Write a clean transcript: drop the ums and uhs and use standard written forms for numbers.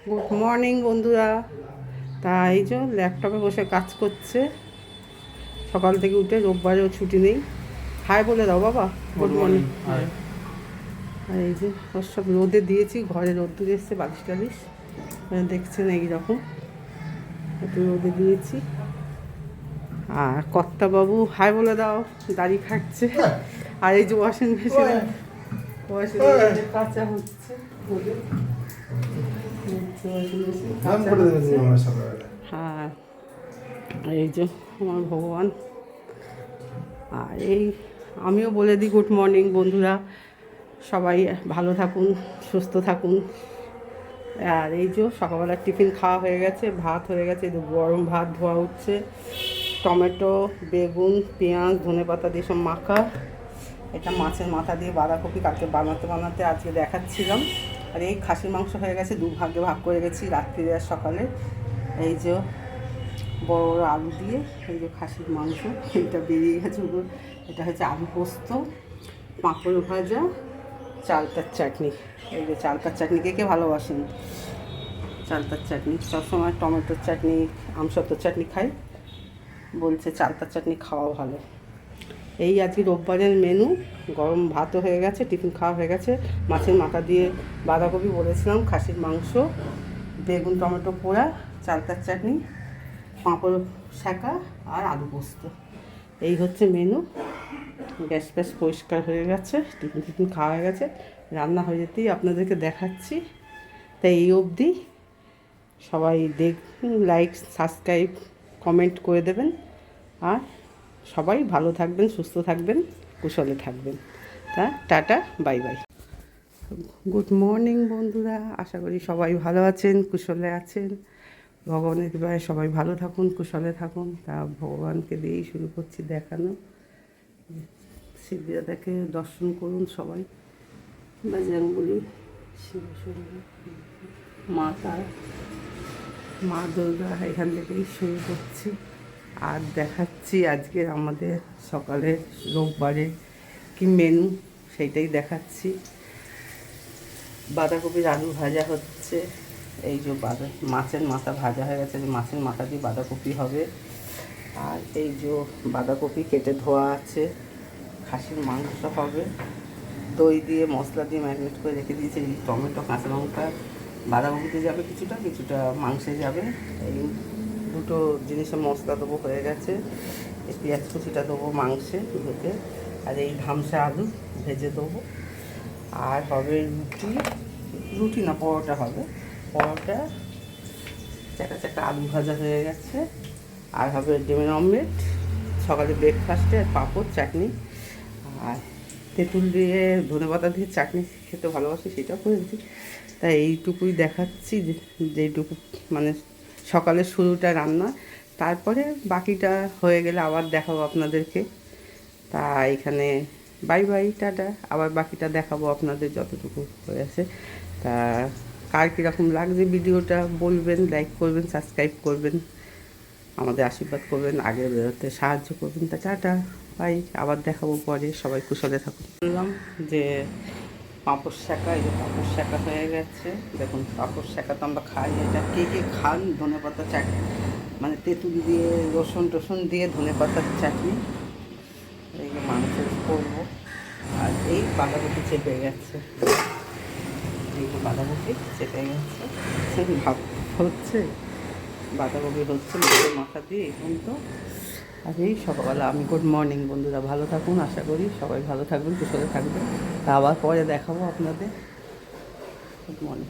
Good morning বন্ধুরা। তা এই যে ল্যাপটপে বসে কাজ করছে সকাল থেকে উঠে, রোববারেও ছুটি নেই। হাই বলে দাও বাবা, গুড মর্নিং। আর এই যে সব রোদে দিয়েছি, ঘরে রোদ্দুর এসছে, বালিশ টালিশ দেখছেন এইরকম একটু রোদে দিয়েছি। আর কর্তাবাবু হাই বলে দাও, দাড়ি খাটছে। আর এই যে ওয়াশিং মেশিনে কাঁচা হচ্ছে, হ্যাঁ এই যে আমার ভগবান। আর এই আমিও বলে দিই গুড মর্নিং বন্ধুরা, সবাই ভালো থাকুন, সুস্থ থাকুন। আর এই যে সকালবেলা টিফিন খাওয়া হয়ে গেছে, ভাত হয়ে গেছে, গরম ভাত ধোয়া হচ্ছে, টমেটো, বেগুন, পেঁয়াজ, ধনেপাতা দিয়ে সব মাখা। এটা মাছের মাথা দিয়ে বাঁধাকপি, কালকে বানাতে আজকে দেখাচ্ছিলাম। আর এই খাসির মাংস হয়ে গেছে, দুভাগে ভাগ করে গেছি, রাত্রিরে আর সকালে। এই যে বড় বড় আলু দিয়ে এই যে খাসির মাংস, এটা বেরিয়ে গেছে। এটা হচ্ছে আলু পোস্ত, পাঁপড় ভাজা, চালতার চাটনি। এই যে চালতার চাটনি কে কে ভালোবাসেন? চালতার চাটনি সবসময় টমেটোর চাটনি, আমসত্ত্বর চাটনি খাই, বলছে চালতার চাটনি খাওয়া ভালো। এই আজকে রোববারের মেনু। গরম ভাতও হয়ে গেছে, টিফিন খাওয়া হয়ে গেছে, মাছের মাথা দিয়ে বাঁধাকপি বলেছিলাম, খাসির মাংস, বেগুন টমেটো পোড়া, চালতার চাটনি, পাঁপড় শাঁকা আর আলু পোস্ত। এই হচ্ছে মেনু। গ্যাস ফ্যাস পরিষ্কার হয়ে গেছে, টিফিন খাওয়া হয়ে গেছে, রান্না হয়ে যেতেই আপনাদেরকে দেখাচ্ছি। তাই এই অবধি সবাই লাইক, সাবস্ক্রাইব, কমেন্ট করে দেবেন। আর সবাই ভালো থাকবেন, সুস্থ থাকবেন, কুশলে থাকবেন। Tata, bye bye. Good morning বন্ধুরা, আশা করি সবাই ভালো আছেন, কুশলে আছেন। ভগবানের কৃপায় সবাই ভালো থাকুন, কুশলে থাকুন। তা ভগবানকে দিয়েই শুরু করছি দেখানো। শিবদাদাকে দর্শন করুন সবাই, বজরংবলী, শিবশম্ভু, মাতা, মা দুর্গা, এখান থেকেই শুরু করছি। আর দেখাচ্ছি আজকে আমাদের সকালে রোববারে কি মেনু, সেইটাই দেখাচ্ছি। বাঁধাকপির আলু ভাজা হচ্ছে। এই যে মাছের মাথা ভাজা হয়ে গেছে, যে মাছের মাথা দিয়ে বাঁধাকপি হবে। আর এই যে বাঁধাকপি কেটে ধোয়া আছে, খাসির মাংস হবে, দই দিয়ে মশলা দিয়ে ম্যারিনেট করে রেখে দিয়েছে। এই টমেটো, কাঁচা লঙ্কা বাঁধাকপিতে যাবে, কিছুটা কিছুটা মাংসে যাবে। এই দুটো জিনিসের মশলা দেবো, হয়ে গেছে। এই পেঁয়াজ কুচিটা দেবো মাংসে ঢুকে। আর এই ধামসা আলু ভেজে দেবো। আর হবে রুটি না পরোটা হবে, পরোটা, চাকা চাকা আলু ভাজা হয়ে গেছে। আর হবে ডিমের অমলেট সকালে ব্রেকফাস্টে, আর পাঁপড়, চাটনি। আর তেঁতুল দিয়ে ধনেপাতা দিয়ে চাটনি খেতে ভালোবাসি, সেটাও করেছি। তাই এইটুকুই দেখাচ্ছি, যেইটুকু মানে সকালের শুরুটা রান্না। তারপরে বাকিটা হয়ে গেলে আবার দেখাবো আপনাদেরকে। তা এখানে বাই বাই, টাটা। আবার বাকিটা দেখাবো আপনাদের যতটুকু হয়েছে। তা কার কীরকম লাগছে ভিডিওটা বলবেন, লাইক করবেন, সাবস্ক্রাইব করবেন, আমাদের আশীর্বাদ করবেন, আগে বেরোতে সাহায্য করবেন। তা টাটা, বাই, আবার দেখাবো পরে। সবাই কুশলে থাকুন। বললাম যে পাঁপড় শাঁকা, এই যে পাঁপড় শাঁকা হয়ে গেছে। দেখুন পাঁপড় শাঁকা তো আমরা খাই, এটা কে কে খান? ধনেপাতা চাটনি, মানে তেঁতুল দিয়ে রসুন টসুন দিয়ে ধনেপাতার চাটনি। এই যে মাংসের করবো। আর এই বাঁধাকপি চেপে গেছে, এই যে বাঁধাকপি চেপে গেছে, ভাব হচ্ছে, বাঁধাকপি হচ্ছে মাছের মাথা দিয়ে এখন তো। আর এই সকালবেলা আমি গুড মর্নিং বন্ধুরা, ভালো থাকুন, আশা করি সবাই ভালো থাকবেন, কুশলে থাকবেন। তা আবার পরে দেখাবো আপনাদের। Good morning.